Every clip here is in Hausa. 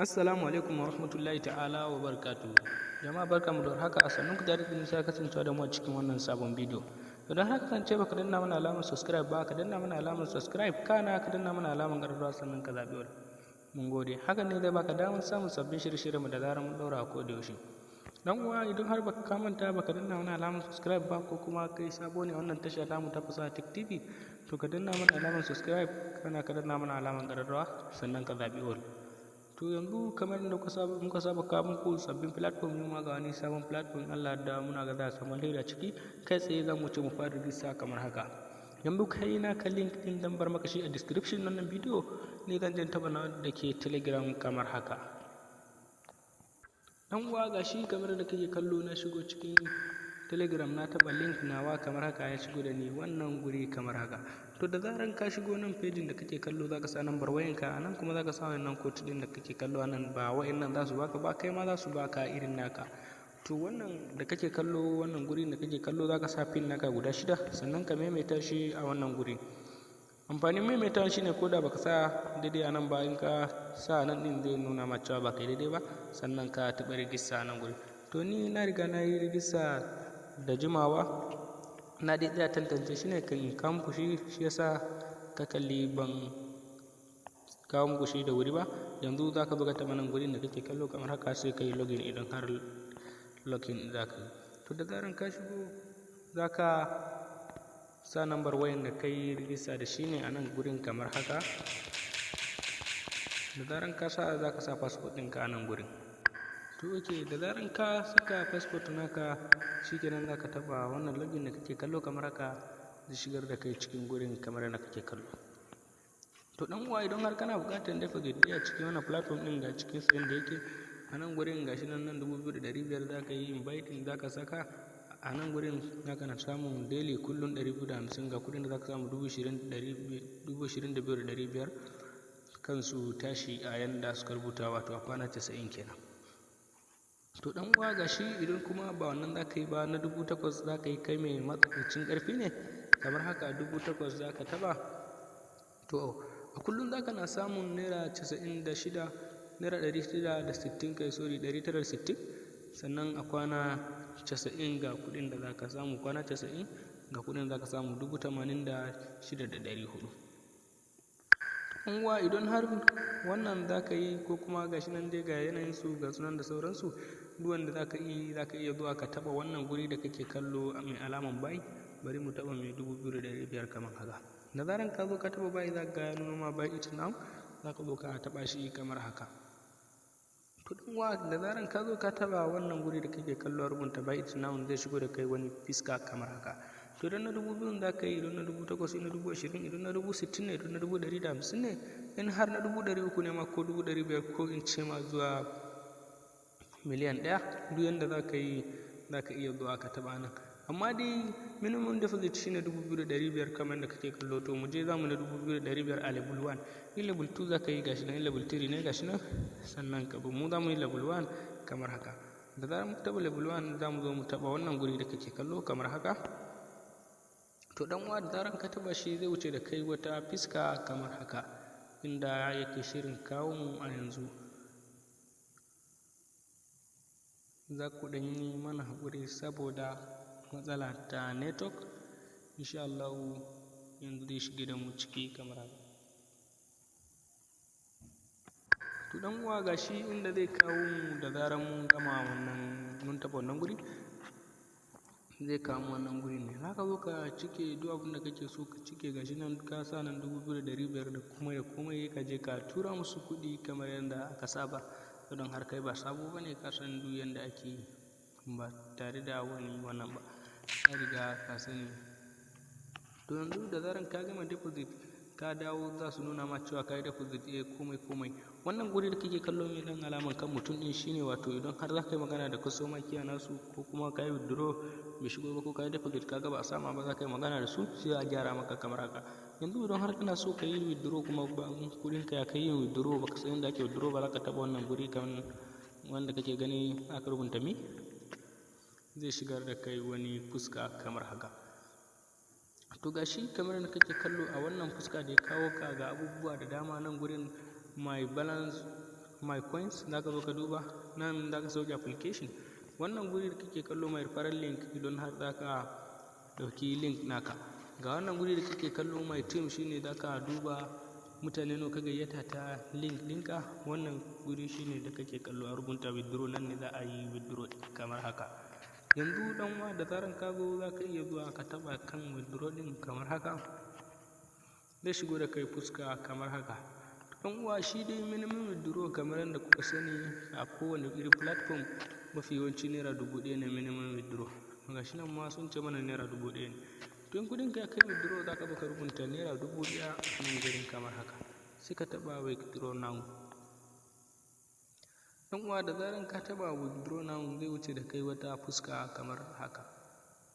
Assalamu alaikum wa rahmatullahi ta'ala wa barakatuhu. Jama'a barkamu da haka a sannun ku da nisa kasancewa da mu a cikin wannan sabon bidiyo. Idan haka kasance baka danna mana alamar subscribe ba, ka danna mana alamar subscribe kana ka danna mana alamar ƙararrawa sannan ka zaɓi wani. Mun gode. Hakan ne zai baka damar samun sabbin shirye-shiryen mu da zarar mun ɗaura a koda yaushe. Dan uwa idan har baka manta baka danna mana alamar subscribe ba ko kuma kai sabo ne wannan tasha ta mu ta Fasaha Tech TV, to ka danna mana alamar subscribe kana ka danna mana alamar ƙararrawa sannan ka zaɓi wani. To yanzu kamar yadda muka saba kawo muku sabbin platform, yau ma ga wani sabon platform Allah da muna ga za a samu alheri a ciki. Kai tsaye za mu ce mu fara rijista kamar haka. Yanzu kai na ka link din dan bar maka shi a description wannan bidiyo, ni zan je taba na da ke Telegram kamar haka. Dan uwa gashi kamar da kake kallo na shigo cikin Telegram, na taba link nawa kamar haka ya shigo da ni wannan guri kamar haka. To da zaran ka shigo nan pejin da kake kallo zaka sa number wayanka a nan, kuma zaka sa wannan code din da kake kallo a nan. Ba wayannan za su baka ba, kai ma za su baka irin naka. To wannan da kake kallo, wannan guri da kake kallo zaka sa pin naka guda 6 sannan ka maimaita shi a wannan guri. Amfanin maimaita shi ne koda baka sa daidai a nan ba, in ka sa nan din zai nuna ma cewa baka daidai ba sannan ka taɓa rijista a nan guri. To ni na riga na yi rijista da jimawa, na dai tsaya tantance shi ne kan kawo muku shi yasa ka kalli ban kawo muku shi da wuri ba. Yanzu za ka buga ta nan gurin da kake kallo kamar haka, sai ka yi login idan har login za ka yi. To da zaran ka shigo za ka sa nambar wayan da ka yi rijista da shi ne a nan gurin kamar haka. Da zaran ka sa za ka sa passport ɗinka a nan gurin. To ok, da zaran ka saka passport naka shikenan za ka taɓa wannan login da kake kallo kamar haka, zai shigar da kai cikin gurin kamar yadda kake kallo. To dan uwa idan har kana buƙatar deposit a cikin wannan platform ɗin, ga cikin sa yanda yake a nan gurin gashi nan 2,500 za ka yi inviting, za ka saka a nan gurin za ka na samun daily kullum 250, ga kuɗin da za ka samu 22,500 kansu tashi a yanda suka rubuta, wato a kwana 90 kenan. To dan uwa gashi idan kuma ba wannan za ka yi ba, na 8,000 za ka yi kai mai matsakaicin ƙarfi ne kamar haka, 8,000 za ka taɓa. To a kullum za ka na samun naira 96, naira 960 kai sorry 960, sannan a kwana 90 ga kuɗin da za ka samu, kwana 90 ga kuɗin da za ka samu 86,400. Uwa idan har wannan za ka yi ko kuma gashi nan dai ga yanayin su ga sunan da sauransu, duk wanda za ka iya zuwa ka taɓa wannan guri da kake kallo mai alaman buy. Bari mu taɓa mai 2,500 kamar haka. Da zaran ka zo ka taɓa buy za ka ga ya nuna ma buy it now, za ka zo ka taɓa shi kamar haka. To ɗan uwa da zaran ka zo ka taɓa wannan guri da kake kallo rubuta buy it now, zai shigo da kai wani fiska kamar haka. To idan na 2,000 za ka yi, idan na 8,000, idan na 20,000, idan na 60,000 ne, idan na 150,000 ne, in har na 300,000 ne ma ko 500,000 ko in ce ma zuwa miliyan 1, duk yanda za ka yi za ka iya zuwa ka taɓa nan. Amma dai minimum deposit shine 2,500 kamar da kake kallo. To mu je za mu na 2,500 a level 1. In level 2 za ka yi gashi nan, in level 3 ne gashi nan, sannan ka mu za mu yi level 1 kamar haka. Da zarar mu taɓa level 1 za mu zo mu taɓa wannan guri da kake kallo kamar haka. To dan uwa da zaran ka taɓa shi zai wuce da kai wata fiska kamar haka, inda yake shirin kawo mu a yanzu. Za ku ɗan yi mana haƙuri saboda matsala ta network. Insha Allah yanzu zai shige da mu ciki kamar haka. To dan uwa gashi inda zai kawo mu da zaran mun gama wannan, mun taɓa wannan guri, zai kawo mu wannan guri ne. Za ka zo ka cike duk abin da kake so ka cike. Gashi nan ka sa nan 2,500 da komai ka je ka tura musu kuɗi kamar yadda aka saba. Don har kai ba sabo bane, ka san duk yanda ake yi ba tare da wani wannan ba, ka riga ka sani. To yanzu da zaran ka gama deposit ka dawo, za su nuna ma cewa ka yi deposit komai. Wannan guri da kake kallo mai dan alaman kan mutum din shine, wato idan har za ka yi magana da customer care nasu ko kuma ka yi withdraw bai shigo ba, ko ka yi deposit ka ga ba a sama ba, za ka yi magana da su sai a gyara maka kamar haka. Yanzu idan har kana so ka yi withdraw kuma kuɗin ka ya kai yin withdraw, baka san yadda ake withdraw ba, za ka taɓa wannan guri kan wanda kake gani aka rubuta me, zai shigar da kai wani fuska kamar haka. To gashi kamar yadda kake kallo a wannan fuska da ya kawo ka, ga abubuwa da dama nan gurin my balance my coins za ka zo ka duba nan za ka sauke application. Wannan guri da kake kallo my referral link idan har za ka ɗauki link naka. Ga wannan guri da kake kallo my team shine za ka duba mutane nawa ka gayyata ta link ɗinka. Wannan guri shine da kake kallo a rubuta withdraw, nan ne za a yi withdraw kamar haka. Yanzu dan uwa da zaran ka zo za ka iya zuwa ka taɓa kan withdraw ɗin kamar haka, zai shigo da kai fuska kamar haka. Dan uwa shi dai minimum withdraw kamar yadda kuka sani a kowane irin platform mafi yawanci naira 1000 ne minimum withdraw. Ga shi nan ma sun ce mana naira 1000 ne. To in kuɗin ka kai withdraw za ka zo ka rubuta naira 1000 a nan gurin kamar haka, sai ka taɓa withdraw now. Dan uwa da zaran ka taɓa withdraw now zai wuce da kai wata fuska kamar haka.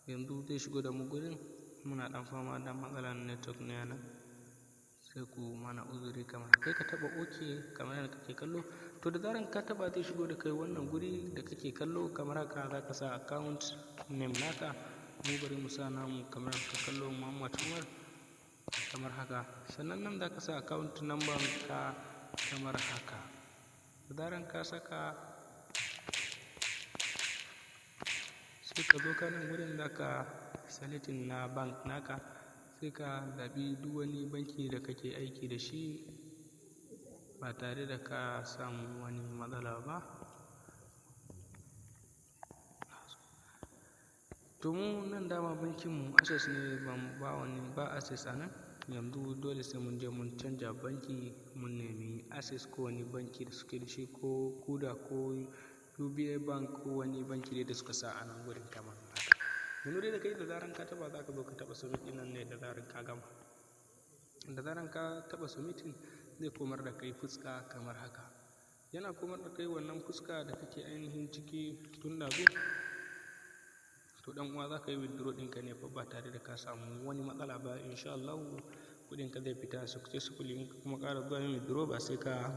Yanzu zai shigo da mu gurin, muna ɗan fama da matsalar network ne nan, sai ku mana uzuri kamar kai ka taɓa OK kamar yadda kake kallo. To da zaran ka taɓa zai shigo da kai wannan guri da kake kallo kamar haka, za ka sa account name naka. Mu bari mu sa namu kamar haka kallo Muhammad Umar kamar haka. Sannan nan za ka sa account number ka kamar haka. Da zaran ka saka sai ka zo kanan gurin za ka selecting na bank naka, sai ka zaɓi duk wani banki da kake aiki da shi ba tare da ka samu wani matsala ba. To mu nan dama bankinmu Access ne, ba Access a nan. Yanzu dole sai mun je mun canja banki, mun nemi Access ko wani banki da suke da shi, ko Kuda ko UBA bank ko wani banki da suka sa a nan gurin kamar haka. Yanzu dai da kai da zaran ka taɓa za ka zo ka taɓa submit ɗin nan ne da zaran ka gama. Da zaran ka taɓa submitting zai komar da kai fuska kamar haka. Yana komar da kai wannan fuska da kake ainihin ciki tun da to dan uwa za ka yi withdraw ɗinka ne fa ba tare da ka samu wani matsala ba. Insha Allah kuɗinka zai fita successfully. In kuma ƙara zuwa yin withdraw ba sai ka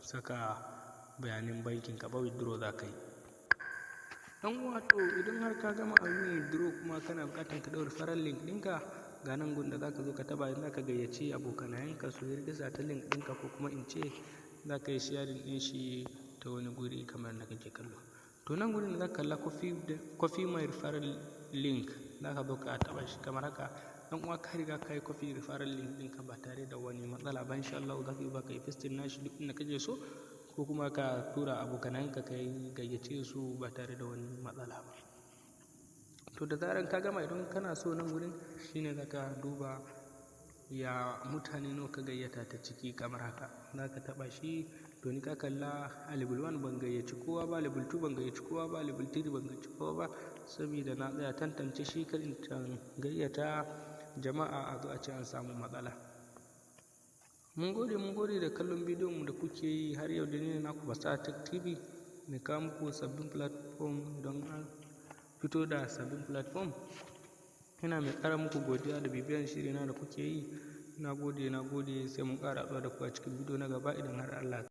saka bayanin bankin ka ba, withdraw za ka yi. Dan uwa to idan har ka gama yin withdraw kuma kana buƙatar ka ɗaura referral link ɗinka, ga nan gun da za ka zo ka taɓa, za ka gayyaci abokanayenka su rijista ta link ɗinka, ko kuma in ce za ka yi sharing ɗin shi ta wani guri kamar da kake kallo. To nan gurin da za ka kalla copy my referral link, za ka zo ka taɓa shi kamar haka. Dan uwa ka riga ka yi copy referral link ɗinka ba tare da wani matsala ba. Insha Allah za ka yi ka yi pasting nashi duk inda kake so, ko kuma ka tura abokananka ka yi gayyace su ba tare da wani matsala ba. To da zaran ka gama, idan kana so nan gurin shine za ka duba ya mutane nawa ka gayyata ta ciki kamar haka, za ka taɓa shi. To ni ka kalla a level 1 ban gayyaci kowa ba, level 2 ban gayyaci kowa ba, level 3 ban gayyaci kowa ba, saboda na tsaya tantance shi kan gayyata jama'a a zo a ce an samu matsala. Mun gode da kallon bidiyon mu da kuke yi har yau. Da ni naku Basira Tech TV mai kawo muku sabbin platform don an fito da sabbin platform. Ina mai ƙara muku godiya da bibiyan shirina da kuke yi. Na gode sai mun ƙara haɗuwa da ku a cikin bidiyo na gaba idan har Allah